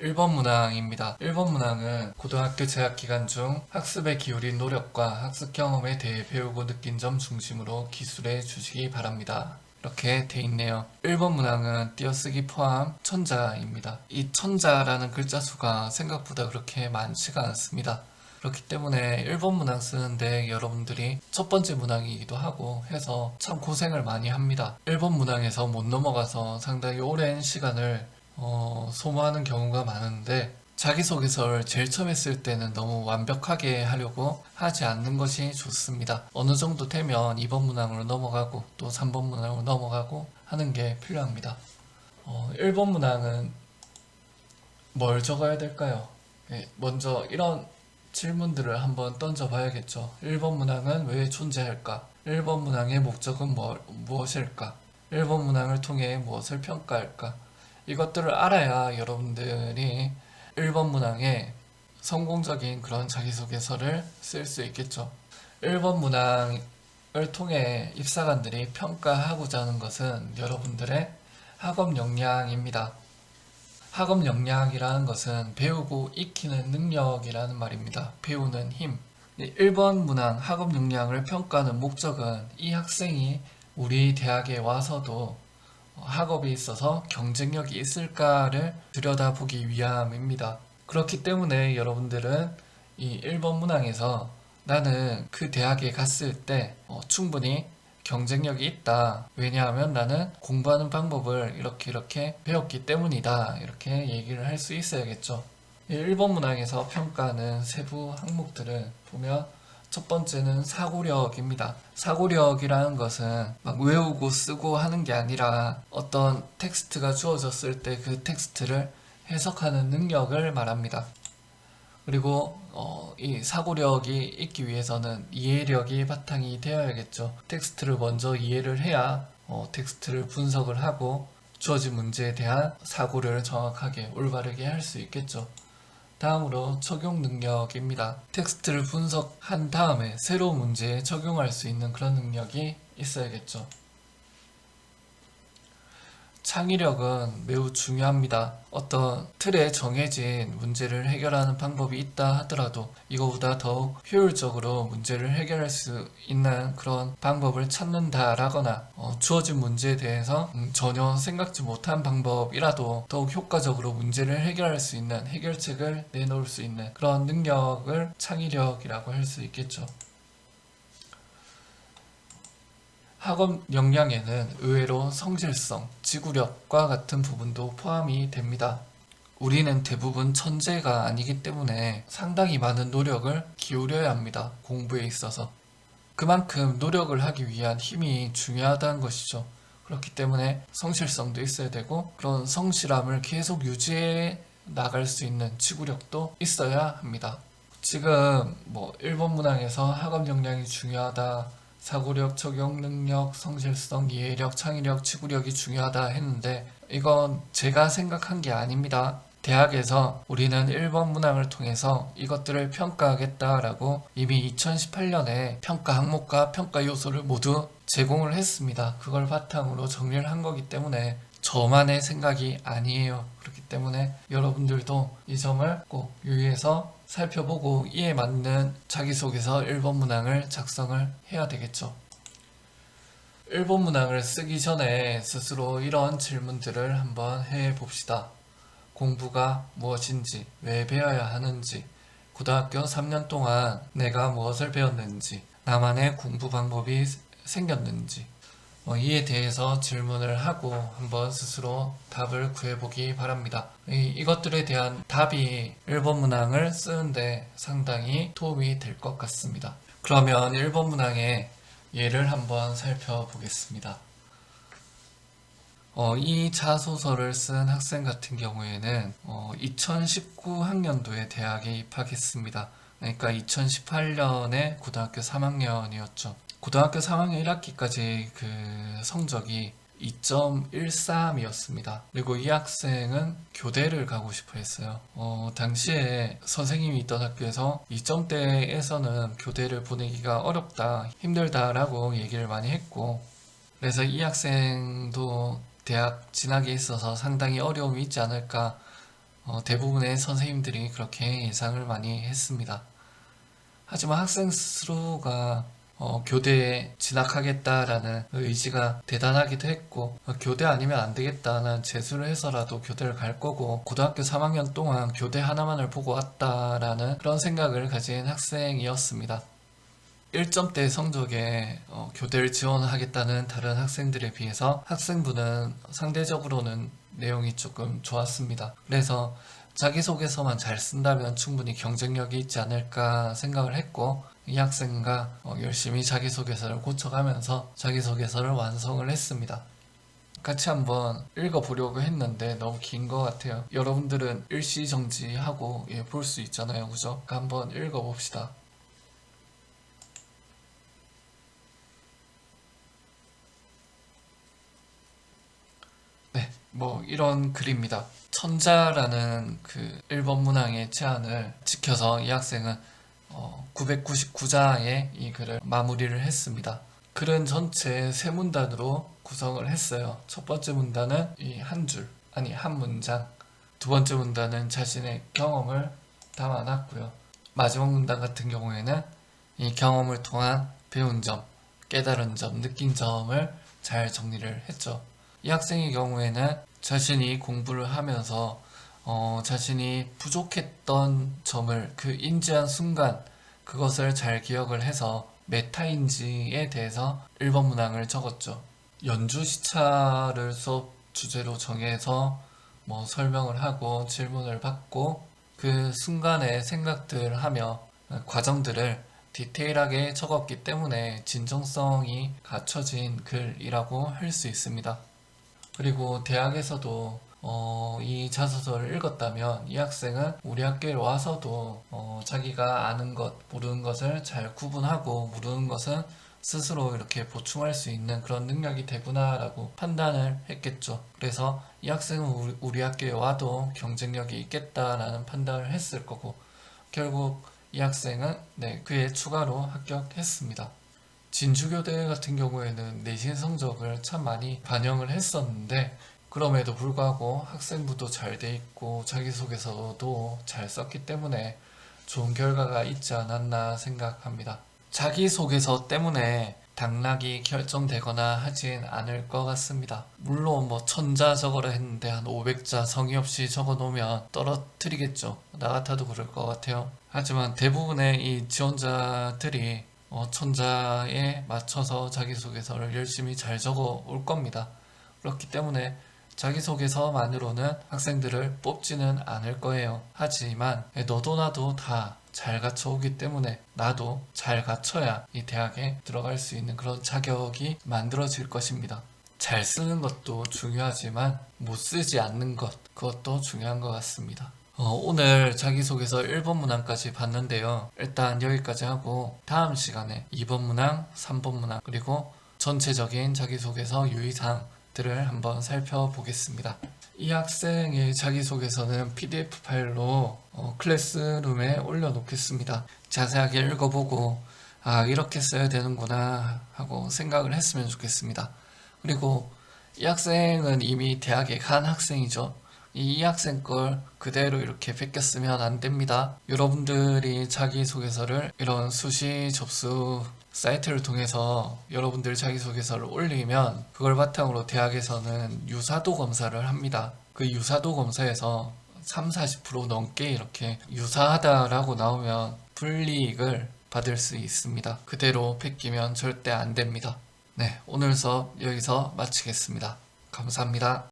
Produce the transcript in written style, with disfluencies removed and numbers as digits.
1번 문항입니다. 1번 문항은 고등학교 재학 기간 중 학습에 기울인 노력과 학습 경험에 대해 배우고 느낀 점 중심으로 기술해 주시기 바랍니다. 이렇게 돼 있네요. 1번 문항은 띄어쓰기 포함 천자입니다. 이 천자라는 글자 수가 생각보다 그렇게 많지가 않습니다. 그렇기 때문에 1번 문항 쓰는데 여러분들이 첫 번째 문항이기도 하고 해서 참 고생을 많이 합니다. 1번 문항에서 못 넘어가서 상당히 오랜 시간을 소모하는 경우가 많은데, 자기소개서를 제일 처음에 쓸 때는 너무 완벽하게 하려고 하지 않는 것이 좋습니다. 어느 정도 되면 2번 문항으로 넘어가고 또 3번 문항으로 넘어가고 하는 게 필요합니다. 1번 문항은 뭘 적어야 될까요? 먼저 이런 질문들을 한번 던져봐야겠죠. 1번 문항은 왜 존재할까? 1번 문항의 목적은 무엇일까? 1번 문항을 통해 무엇을 평가할까? 이것들을 알아야 여러분들이 1번 문항에 성공적인 그런 자기소개서를 쓸 수 있겠죠. 1번 문항을 통해 입사관들이 평가하고자 하는 것은 여러분들의 학업 역량입니다. 학업 역량이라는 것은 배우고 익히는 능력이라는 말입니다. 배우는 힘. 1번 문항 학업 역량을 평가하는 목적은 이 학생이 우리 대학에 와서도 학업에 있어서 경쟁력이 있을까를 들여다보기 위함입니다. 그렇기 때문에 여러분들은 이 1번 문항에서 나는 그 대학에 갔을 때 충분히 경쟁력이 있다. 왜냐하면 나는 공부하는 방법을 이렇게 배웠기 때문이다. 이렇게 얘기를 할 수 있어야겠죠. 1번 문항에서 평가하는 세부 항목들을 보면 첫 번째는 사고력입니다. 사고력이라는 것은 막 외우고 쓰고 하는 게 아니라 어떤 텍스트가 주어졌을 때 그 텍스트를 해석하는 능력을 말합니다. 그리고 이 사고력이 있기 위해서는 이해력이 바탕이 되어야겠죠. 텍스트를 먼저 이해를 해야 텍스트를 분석을 하고 주어진 문제에 대한 사고를 정확하게 올바르게 할 수 있겠죠. 다음으로 적용 능력입니다. 텍스트를 분석한 다음에 새로운 문제에 적용할 수 있는 그런 능력이 있어야겠죠. 창의력은 매우 중요합니다. 어떤 틀에 정해진 문제를 해결하는 방법이 있다 하더라도 이거보다 더욱 효율적으로 문제를 해결할 수 있는 그런 방법을 찾는다라거나 주어진 문제에 대해서 전혀 생각지 못한 방법이라도 더욱 효과적으로 문제를 해결할 수 있는 해결책을 내놓을 수 있는 그런 능력을 창의력이라고 할 수 있겠죠. 학업 역량에는 의외로 성실성, 지구력과 같은 부분도 포함이 됩니다. 우리는 대부분 천재가 아니기 때문에 상당히 많은 노력을 기울여야 합니다. 공부에 있어서. 그만큼 노력을 하기 위한 힘이 중요하다는 것이죠. 그렇기 때문에 성실성도 있어야 되고 그런 성실함을 계속 유지해 나갈 수 있는 지구력도 있어야 합니다. 지금 1번 문항에서 학업 역량이 중요하다, 사고력, 적용 능력, 성실성, 이해력, 창의력, 지구력이 중요하다 했는데 이건 제가 생각한 게 아닙니다. 대학에서 우리는 1번 문항을 통해서 이것들을 평가하겠다라고 이미 2018년에 평가 항목과 평가 요소를 모두 제공을 했습니다. 그걸 바탕으로 정리를 한 거기 때문에 저만의 생각이 아니에요. 그렇기 때문에 여러분들도 이 점을 꼭 유의해서 살펴보고 이에 맞는 자기소개서 1번 문항을 작성을 해야 되겠죠. 1번 문항을 쓰기 전에 스스로 이런 질문들을 한번 해봅시다. 공부가 무엇인지, 왜 배워야 하는지, 고등학교 3년 동안 내가 무엇을 배웠는지, 나만의 공부 방법이 생겼는지, 이에 대해서 질문을 하고 한번 스스로 답을 구해보기 바랍니다. 이것들에 대한 답이 1번 문항을 쓰는데 상당히 도움이 될 것 같습니다. 그러면 1번 문항의 예를 한번 살펴보겠습니다. 이 자소서를 쓴 학생 같은 경우에는 2019 학년도에 대학에 입학했습니다. 그러니까 2018년에 고등학교 3학년이었죠. 고등학교 3학년 1학기까지 그 성적이 2.13이었습니다. 그리고 이 학생은 교대를 가고 싶어 했어요. 당시에 선생님이 있던 학교에서 2점대에서는 교대를 보내기가 어렵다, 힘들다라고 얘기를 많이 했고, 그래서 이 학생도 대학 진학에 있어서 상당히 어려움이 있지 않을까 대부분의 선생님들이 그렇게 예상을 많이 했습니다. 하지만 학생 스스로가 교대에 진학하겠다라는 의지가 대단하기도 했고, 교대 아니면 안 되겠다는 재수를 해서라도 교대를 갈 거고, 고등학교 3학년 동안 교대 하나만을 보고 왔다라는 그런 생각을 가진 학생이었습니다. 1점대 성적에 교대를 지원하겠다는 다른 학생들에 비해서 학생부는 상대적으로는 내용이 조금 좋았습니다. 그래서 자기소개서만 잘 쓴다면 충분히 경쟁력이 있지 않을까 생각을 했고, 이 학생과 열심히 자기소개서를 고쳐가면서 자기소개서를 완성을 했습니다. 같이 한번 읽어보려고 했는데 너무 긴 것 같아요. 여러분들은 일시정지하고 볼 수 있잖아요, 그죠? 한번 읽어봅시다. 네, 뭐 이런 글입니다. 천자라는 그 일본 문항의 제안을 지켜서 이 학생은 999자의 이 글을 마무리를 했습니다. 글은 전체 세 문단으로 구성을 했어요. 첫 번째 문단은 이 한 줄, 아니 한 문장. 두 번째 문단은 자신의 경험을 담아놨고요. 마지막 문단 같은 경우에는 이 경험을 통한 배운 점, 깨달은 점, 느낀 점을 잘 정리를 했죠. 이 학생의 경우에는 자신이 공부를 하면서 자신이 부족했던 점을 그 인지한 순간 그것을 잘 기억을 해서 메타인지에 대해서 1번 문항을 적었죠. 연주 시차를 수업 주제로 정해서 뭐 설명을 하고 질문을 받고 그 순간의 생각들을 하며 과정들을 디테일하게 적었기 때문에 진정성이 갖춰진 글이라고 할 수 있습니다. 그리고 대학에서도 이 자소서를 읽었다면 이 학생은 우리 학교에 와서도 자기가 아는 것, 모르는 것을 잘 구분하고 모르는 것은 스스로 이렇게 보충할 수 있는 그런 능력이 되구나라고 판단을 했겠죠. 그래서 이 학생은 우리 학교에 와도 경쟁력이 있겠다라는 판단을 했을 거고, 결국 이 학생은 그에 추가로 합격했습니다. 진주교대 같은 경우에는 내신 성적을 참 많이 반영을 했었는데, 그럼에도 불구하고 학생부도 잘 돼 있고 자기소개서도 잘 썼기 때문에 좋은 결과가 있지 않았나 생각합니다. 자기소개서 때문에 당락이 결정되거나 하진 않을 것 같습니다. 물론 뭐 1000자 적어라 했는데 한 500자 성의 없이 적어 놓으면 떨어뜨리겠죠. 나 같아도 그럴 것 같아요. 하지만 대부분의 이 지원자들이 1000자에 맞춰서 자기소개서를 열심히 잘 적어 올 겁니다. 그렇기 때문에 자기소개서만으로는 학생들을 뽑지는 않을 거예요. 하지만 너도 나도 다 잘 갖춰오기 때문에 나도 잘 갖춰야 이 대학에 들어갈 수 있는 그런 자격이 만들어질 것입니다. 잘 쓰는 것도 중요하지만 못 쓰지 않는 것, 그것도 중요한 것 같습니다. 오늘 자기소개서 1번 문항까지 봤는데요. 일단 여기까지 하고 다음 시간에 2번 문항, 3번 문항, 그리고 전체적인 자기소개서 유의사항들을 한번 살펴보겠습니다. 이 학생의 자기소개서는 PDF 파일로 클래스룸에 올려놓겠습니다. 자세하게 읽어보고 이렇게 써야 되는구나 하고 생각을 했으면 좋겠습니다. 그리고 이 학생은 이미 대학에 간 학생이죠. 이 학생 걸 그대로 이렇게 베꼈으면 안 됩니다. 여러분들이 자기소개서를 이런 수시 접수 사이트를 통해서 여러분들 자기소개서를 올리면 그걸 바탕으로 대학에서는 유사도 검사를 합니다. 그 유사도 검사에서 30-40% 넘게 이렇게 유사하다라고 나오면 불이익을 받을 수 있습니다. 그대로 베끼면 절대 안 됩니다. 네, 오늘 수업 여기서 마치겠습니다. 감사합니다.